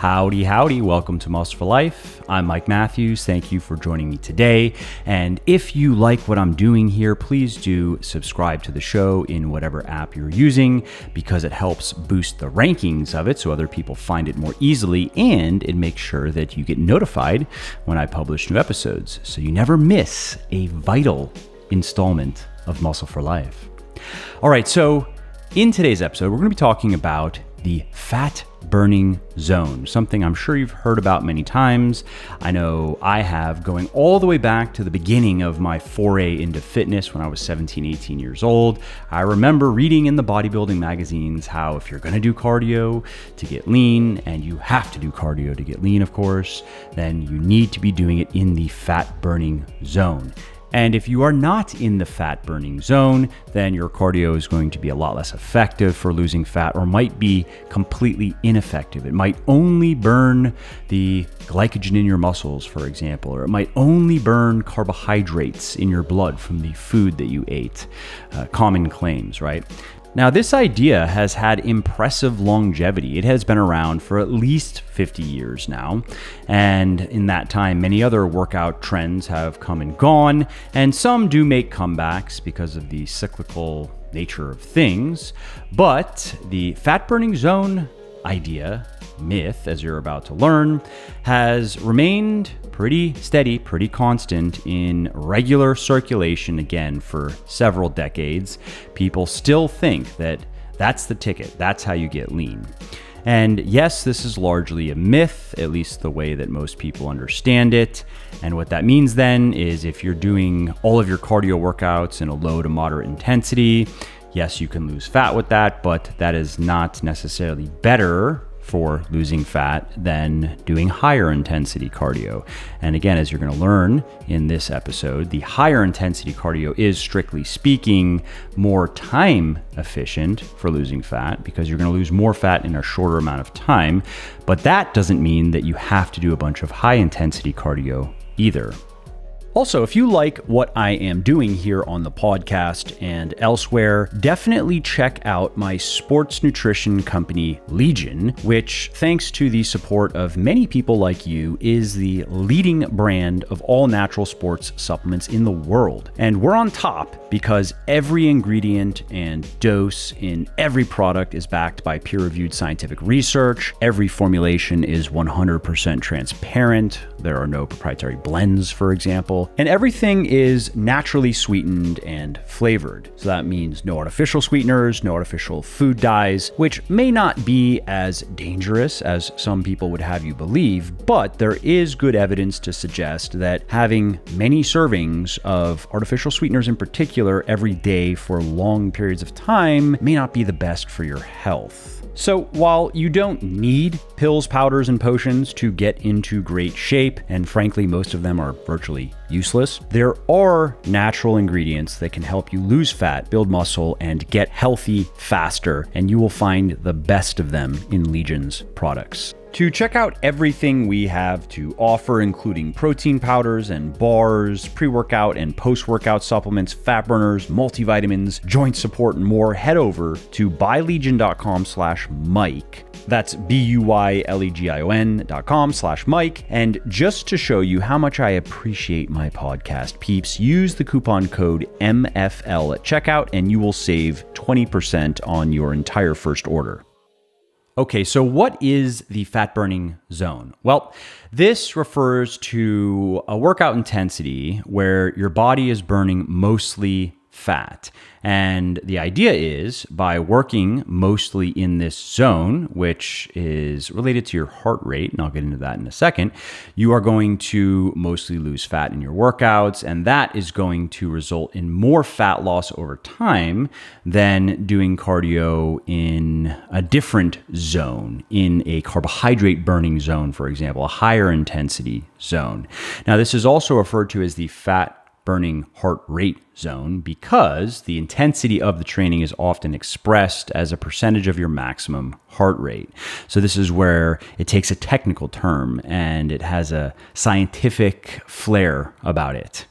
Howdy, howdy. Welcome to Muscle for Life. I'm Mike Matthews. Thank you for joining me today. And if you like what I'm doing here, please do subscribe to the show in whatever app you're using because it helps boost the rankings of it so other people find it more easily, and it makes sure that you get notified when I publish new episodes so you never miss a vital installment of Muscle for Life. All right, so in today's episode, we're going to be talking about the fat burning zone, something I'm sure you've heard about many times. I know I have, going all the way back to the beginning of my foray into fitness when I was 17, 18 years old. I remember reading in the bodybuilding magazines how if you're going to do cardio to get lean, and you have to do cardio to get lean, of course, then you need to be doing it in the fat burning zone. And if you are not in the fat burning zone, then your cardio is going to be a lot less effective for losing fat, or might be completely ineffective. It might only burn the glycogen in your muscles, for example, or it might only burn carbohydrates in your blood from the food that you ate. Common claims, right? Now, this idea has had impressive longevity. It has been around for at least 50 years now. And in that time, many other workout trends have come and gone, and some do make comebacks because of the cyclical nature of things. But the fat burning zone idea, myth, as you're about to learn, has remained pretty steady, pretty constant in regular circulation again for several decades. People still think that that's the ticket, that's how you get lean. And yes, this is largely a myth, at least the way that most people understand it. And what that means then is if you're doing all of your cardio workouts in a low to moderate intensity, yes, you can lose fat with that, but that is not necessarily better for losing fat than doing higher intensity cardio. And again, as you're going to learn in this episode, the higher intensity cardio is, strictly speaking, more time efficient for losing fat because you're going to lose more fat in a shorter amount of time. But that doesn't mean that you have to do a bunch of high intensity cardio either. Also, if you like what I am doing here on the podcast and elsewhere, definitely check out my sports nutrition company, Legion, which, thanks to the support of many people like you, is the leading brand of all natural sports supplements in the world. And we're on top because every ingredient and dose in every product is backed by peer-reviewed scientific research. Every formulation is 100% transparent. There are no proprietary blends, for example. And everything is naturally sweetened and flavored. So that means no artificial sweeteners, no artificial food dyes, which may not be as dangerous as some people would have you believe, but there is good evidence to suggest that having many servings of artificial sweeteners in particular every day for long periods of time may not be the best for your health. So while you don't need pills, powders, and potions to get into great shape, and frankly, most of them are virtually useless, there are natural ingredients that can help you lose fat, build muscle, and get healthy faster, and you will find the best of them in Legion's products. To check out everything we have to offer, including protein powders and bars, pre-workout and post-workout supplements, fat burners, multivitamins, joint support, and more, head over to buylegion.com/Mike. That's BUYLEGION.com/Mike. And just to show you how much I appreciate my podcast peeps, use the coupon code MFL at checkout and you will save 20% on your entire first order. Okay, so what is the fat burning zone? Well, this refers to a workout intensity where your body is burning mostly fat. And the idea is by working mostly in this zone, which is related to your heart rate, and I'll get into that in a second, you are going to mostly lose fat in your workouts, and that is going to result in more fat loss over time than doing cardio in a different zone, in a carbohydrate burning zone, for example, a higher intensity zone. Now, this is also referred to as the fat burning heart rate zone because the intensity of the training is often expressed as a percentage of your maximum heart rate. So this is where it takes a technical term and it has a scientific flair about it.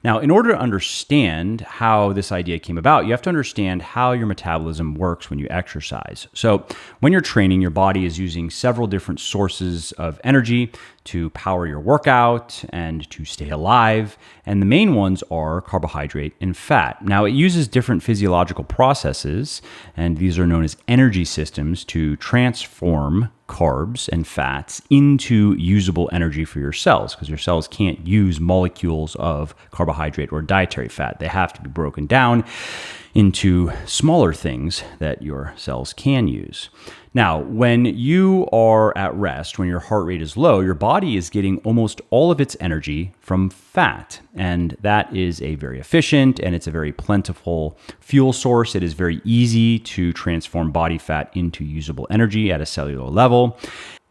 Now, in order to understand how this idea came about, you have to understand how your metabolism works when you exercise. So when you're training, your body is using several different sources of energy to power your workout and to stay alive. And the main ones are carbohydrate and fat. Now, it uses different physiological processes, and these are known as energy systems, to transform carbs and fats into usable energy for your cells, because your cells can't use molecules of carbohydrate or dietary fat. They have to be broken down into smaller things that your cells can use. Now, when you are at rest, when your heart rate is low, your body is getting almost all of its energy from fat. And that is a very efficient and it's a very plentiful fuel source. It is very easy to transform body fat into usable energy at a cellular level.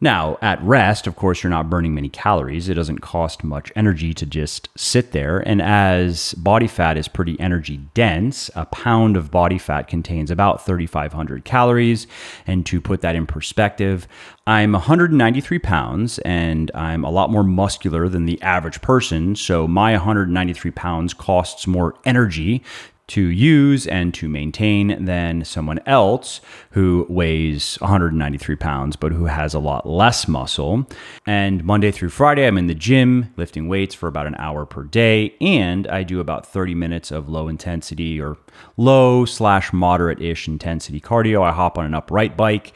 Now, at rest, of course, you're not burning many calories. It doesn't cost much energy to just sit there. And as body fat is pretty energy dense, a pound of body fat contains about 3,500 calories. And to put that in perspective, I'm 193 pounds and I'm a lot more muscular than the average person. So my 193 pounds costs more energy to use and to maintain than someone else who weighs 193 pounds, but who has a lot less muscle. And Monday through Friday, I'm in the gym lifting weights for about an hour per day. And I do about 30 minutes of low intensity or low/moderate-ish intensity cardio. I hop on an upright bike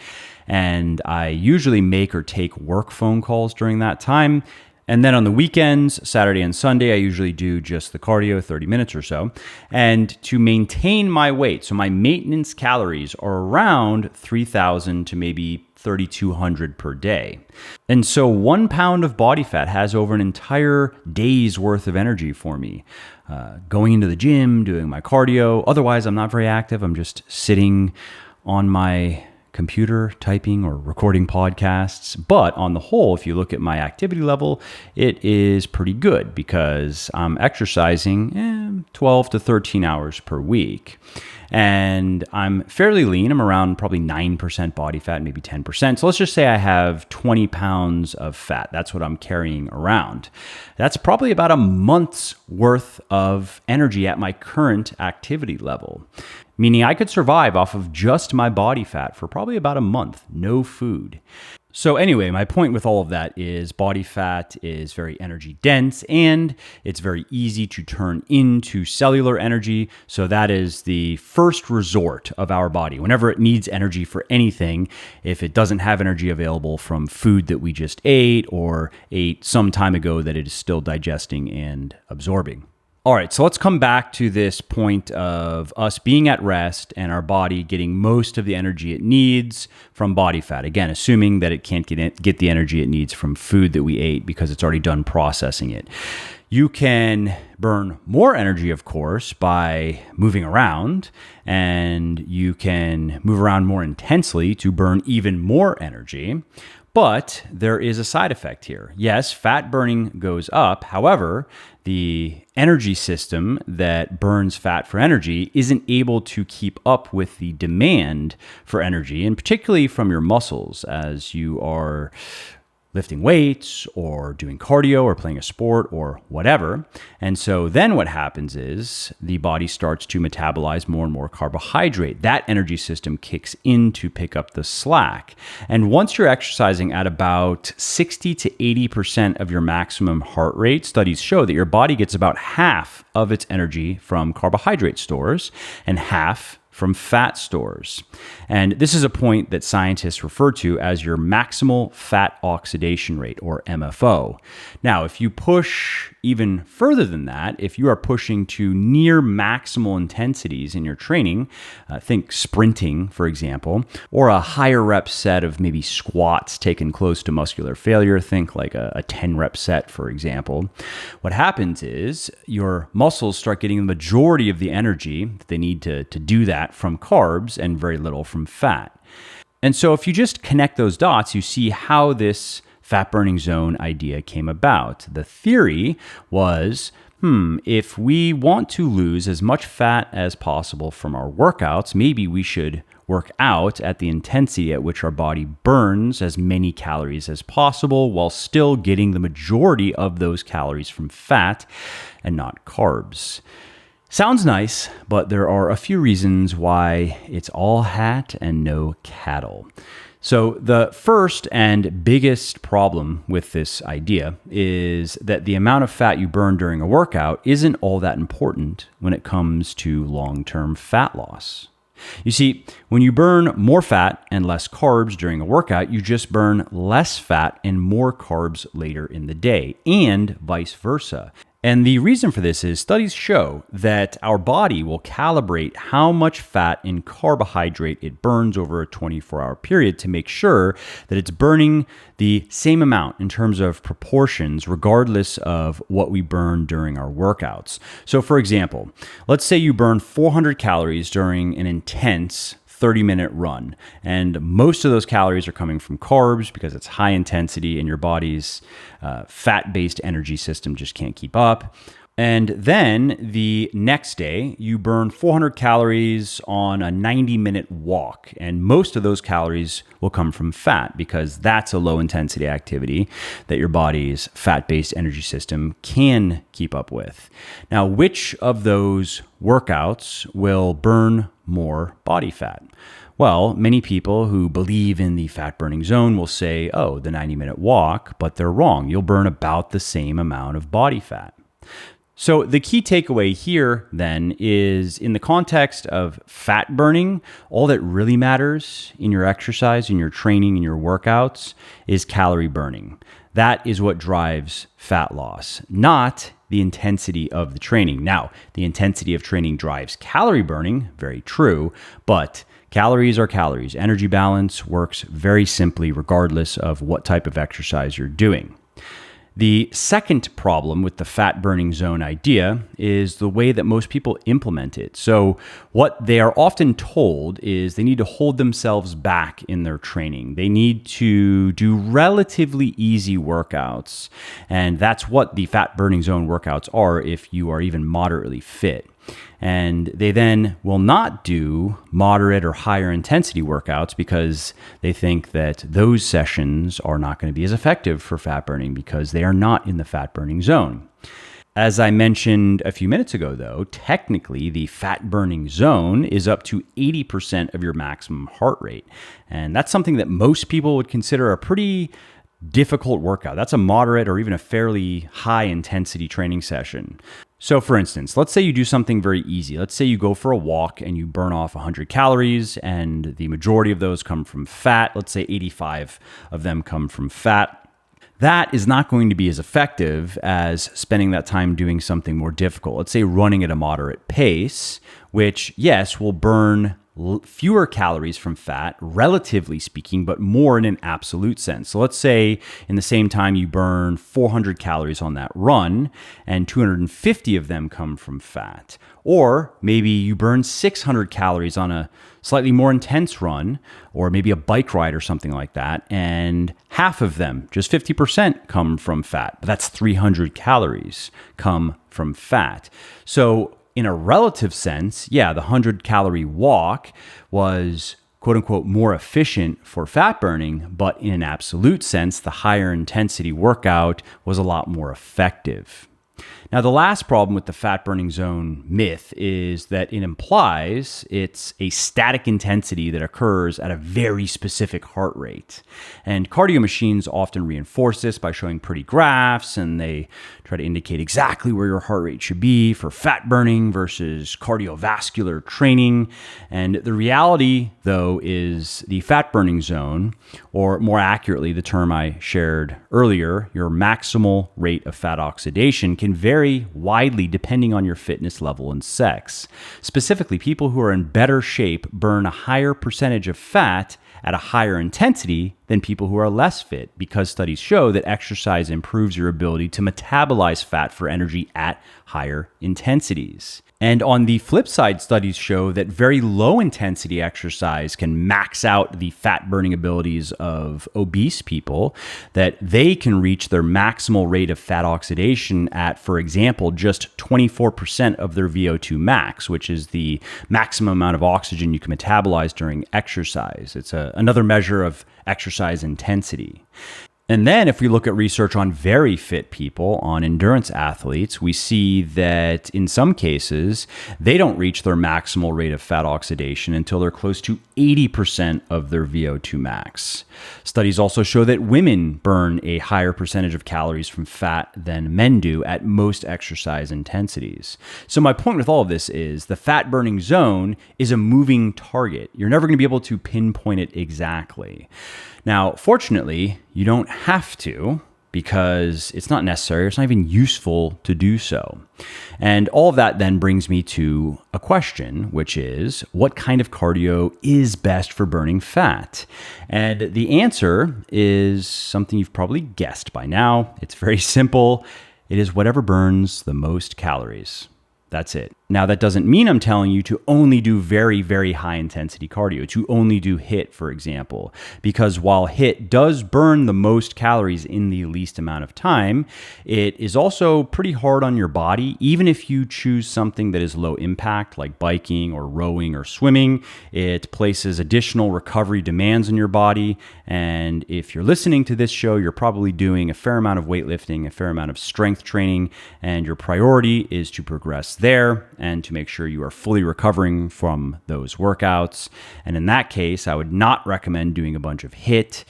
and I usually make or take work phone calls during that time. And then on the weekends, Saturday and Sunday, I usually do just the cardio, 30 minutes or so. And to maintain my weight, so my maintenance calories are around 3,000 to maybe 3,200 per day. And so 1 pound of body fat has over an entire day's worth of energy for me. Going into the gym, doing my cardio. Otherwise, I'm not very active. I'm just sitting on my computer typing or recording podcasts. But on the whole, if you look at my activity level, it is pretty good because I'm exercising 12 to 13 hours per week. And I'm fairly lean. I'm around probably 9% body fat, maybe 10%. So let's just say I have 20 pounds of fat. That's what I'm carrying around. That's probably about a month's worth of energy at my current activity level, meaning I could survive off of just my body fat for probably about a month, no food. So anyway, my point with all of that is body fat is very energy dense and it's very easy to turn into cellular energy. So that is the first resort of our body. Whenever it needs energy for anything, if it doesn't have energy available from food that we just ate or ate some time ago that it is still digesting and absorbing. All right, so let's come back to this point of us being at rest and our body getting most of the energy it needs from body fat. Again, assuming that it can't get the energy it needs from food that we ate because it's already done processing it. You can burn more energy, of course, by moving around, and you can move around more intensely to burn even more energy. But there is a side effect here. Yes, fat burning goes up. However, the energy system that burns fat for energy isn't able to keep up with the demand for energy, and particularly from your muscles as you are lifting weights or doing cardio or playing a sport or whatever. And so then what happens is the body starts to metabolize more and more carbohydrate. That energy system kicks in to pick up the slack. And once you're exercising at about 60 to 80% of your maximum heart rate, studies show that your body gets about half of its energy from carbohydrate stores and half from fat stores. And this is a point that scientists refer to as your maximal fat oxidation rate, or MFO. Now, if you push even further than that, if you are pushing to near maximal intensities in your training, think sprinting, for example, or a higher rep set of maybe squats taken close to muscular failure, think like a 10 rep set, for example, what happens is your muscles start getting the majority of the energy that they need to do that from carbs and very little from fat. And so if you just connect those dots, you see how this fat burning zone idea came about. The theory was, if we want to lose as much fat as possible from our workouts, maybe we should work out at the intensity at which our body burns as many calories as possible while still getting the majority of those calories from fat and not carbs. Sounds nice, but there are a few reasons why it's all hat and no cattle. So the first and biggest problem with this idea is that the amount of fat you burn during a workout isn't all that important when it comes to long-term fat loss. You see, when you burn more fat and less carbs during a workout, you just burn less fat and more carbs later in the day, and vice versa. And the reason for this is studies show that our body will calibrate how much fat and carbohydrate it burns over a 24-hour period to make sure that it's burning the same amount in terms of proportions, regardless of what we burn during our workouts. So for example, let's say you burn 400 calories during an intense 30-minute run. And most of those calories are coming from carbs because it's high intensity and your body's fat-based energy system just can't keep up. And then the next day, you burn 400 calories on a 90-minute walk. And most of those calories will come from fat because that's a low-intensity activity that your body's fat-based energy system can keep up with. Now, which of those workouts will burn more body fat? Well, many people who believe in the fat-burning zone will say, oh, the 90-minute walk, but they're wrong. You'll burn about the same amount of body fat. So the key takeaway here then is in the context of fat burning, all that really matters in your exercise, in your training, in your workouts is calorie burning. That is what drives fat loss, not the intensity of the training. Now, the intensity of training drives calorie burning, very true, but calories are calories. Energy balance works very simply regardless of what type of exercise you're doing. The second problem with the fat burning zone idea is the way that most people implement it. So what they are often told is they need to hold themselves back in their training. They need to do relatively easy workouts. And that's what the fat burning zone workouts are if you are even moderately fit. And they then will not do moderate or higher intensity workouts because they think that those sessions are not going to be as effective for fat burning because they are not in the fat burning zone. As I mentioned a few minutes ago, though, technically the fat burning zone is up to 80% of your maximum heart rate. And that's something that most people would consider a pretty difficult workout. That's a moderate or even a fairly high intensity training session. So for instance, let's say you do something very easy. Let's say you go for a walk and you burn off 100 calories and the majority of those come from fat. Let's say 85 of them come from fat. That is not going to be as effective as spending that time doing something more difficult. Let's say running at a moderate pace, which yes, will burn fewer calories from fat, relatively speaking, but more in an absolute sense. So let's say in the same time you burn 400 calories on that run and 250 of them come from fat. Or maybe you burn 600 calories on a slightly more intense run, or maybe a bike ride or something like that, and half of them, just 50%, come from fat. But that's 300 calories come from fat. So in a relative sense, yeah, the 100-calorie walk was quote unquote more efficient for fat burning, but in an absolute sense, the higher intensity workout was a lot more effective. Now, the last problem with the fat burning zone myth is that it implies it's a static intensity that occurs at a very specific heart rate. And cardio machines often reinforce this by showing pretty graphs, and they try to indicate exactly where your heart rate should be for fat burning versus cardiovascular training. And the reality, though, is the fat burning zone, or more accurately, the term I shared earlier, your maximal rate of fat oxidation, can vary widely depending on your fitness level and sex. Specifically, people who are in better shape burn a higher percentage of fat at a higher intensity than people who are less fit, because studies show that exercise improves your ability to metabolize fat for energy at higher intensities. And on the flip side, studies show that very low intensity exercise can max out the fat burning abilities of obese people, that they can reach their maximal rate of fat oxidation at, for example, just 24% of their VO2 max, which is the maximum amount of oxygen you can metabolize during exercise. It's another measure of exercise intensity. And then if we look at research on very fit people, on endurance athletes, we see that in some cases, they don't reach their maximal rate of fat oxidation until they're close to 80% of their VO2 max. Studies also show that women burn a higher percentage of calories from fat than men do at most exercise intensities. So my point with all of this is the fat burning zone is a moving target. You're never going to be able to pinpoint it exactly. Now, fortunately, you don't have to, because it's not necessary, it's not even useful to do so. And all of that then brings me to a question, which is, what kind of cardio is best for burning fat? And the answer is something you've probably guessed by now. It's very simple. It is whatever burns the most calories. That's it. Now, that doesn't mean I'm telling you to only do very, very high intensity cardio, to only do HIIT, for example, because while HIIT does burn the most calories in the least amount of time, it is also pretty hard on your body. Even if you choose something that is low impact, like biking or rowing or swimming, it places additional recovery demands on your body. And if you're listening to this show, you're probably doing a fair amount of weightlifting, a fair amount of strength training, and your priority is to progress there and to make sure you are fully recovering from those workouts. And in that case, I would not recommend doing a bunch of HIIT.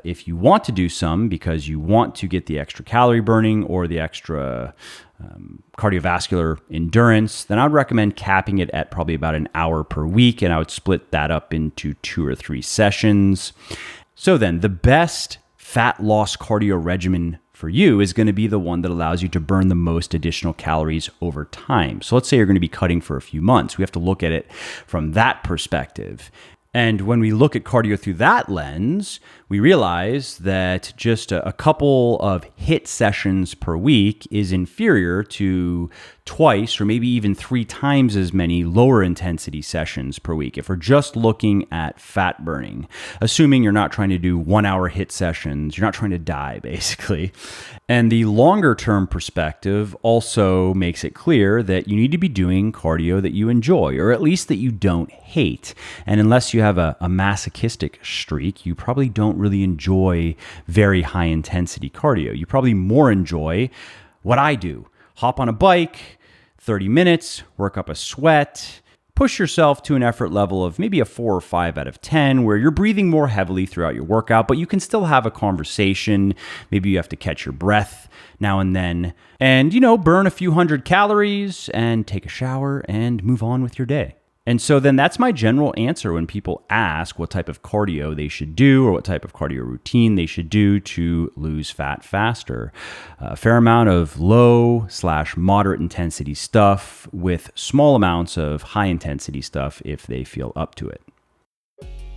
If you want to do some because you want to get the extra calorie burning or the extra cardiovascular endurance, then I would recommend capping it at probably about an hour per week, and I would split that up into 2 or 3 sessions. So then, the best fat loss cardio regimen for you is going to be the one that allows you to burn the most additional calories over time. So let's say you're going to be cutting for a few months. We have to look at it from that perspective. And when we look at cardio through that lens, we realize that just a couple of HIIT sessions per week is inferior to twice or maybe even 3 times as many lower intensity sessions per week if we're just looking at fat burning, assuming you're not trying to do 1-hour HIIT sessions, you're not trying to die basically. And the longer term perspective also makes it clear that you need to be doing cardio that you enjoy, or at least that you don't hate. And unless you have a masochistic streak, you probably don't really enjoy very high intensity cardio. You probably more enjoy what I do. Hop on a bike, 30 minutes, work up a sweat, push yourself to an effort level of maybe a 4 or 5 out of 10, where you're breathing more heavily throughout your workout, but you can still have a conversation. Maybe you have to catch your breath now and then, and, burn a few hundred calories and take a shower and move on with your day. And so then that's my general answer when people ask what type of cardio they should do or what type of cardio routine they should do to lose fat faster. A fair amount of low/moderate intensity stuff with small amounts of high intensity stuff if they feel up to it.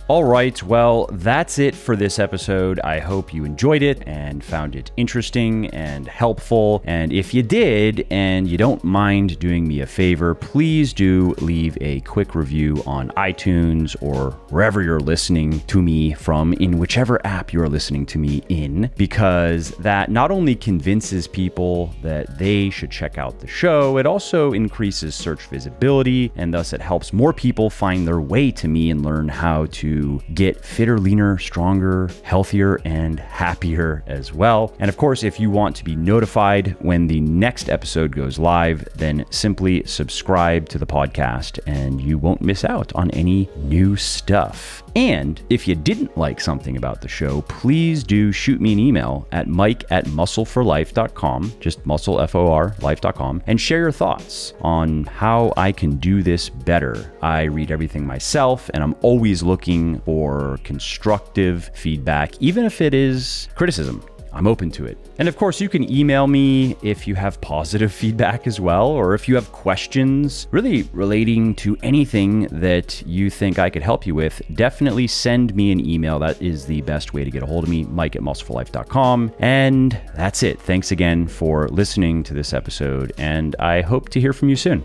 All right, well, that's it for this episode. I hope you enjoyed it and found it interesting and helpful. And if you did, and you don't mind doing me a favor, please do leave a quick review on iTunes or wherever you're listening to me from, in whichever app you're listening to me in, because that not only convinces people that they should check out the show, it also increases search visibility, and thus it helps more people find their way to me and learn how to get fitter, leaner, stronger, healthier, and happier as well. And of course, if you want to be notified when the next episode goes live, then simply subscribe to the podcast and you won't miss out on any new stuff. And if you didn't like something about the show, please do shoot me an email at mike@muscleforlife.com, just muscle, F-O-R, life.com, and share your thoughts on how I can do this better. I read everything myself, and I'm always looking for constructive feedback, even if it is criticism. I'm open to it. And of course, you can email me if you have positive feedback as well, or if you have questions really relating to anything that you think I could help you with, definitely send me an email. That is the best way to get a hold of me, mike@muscleforlife.com. And that's it. Thanks again for listening to this episode, and I hope to hear from you soon.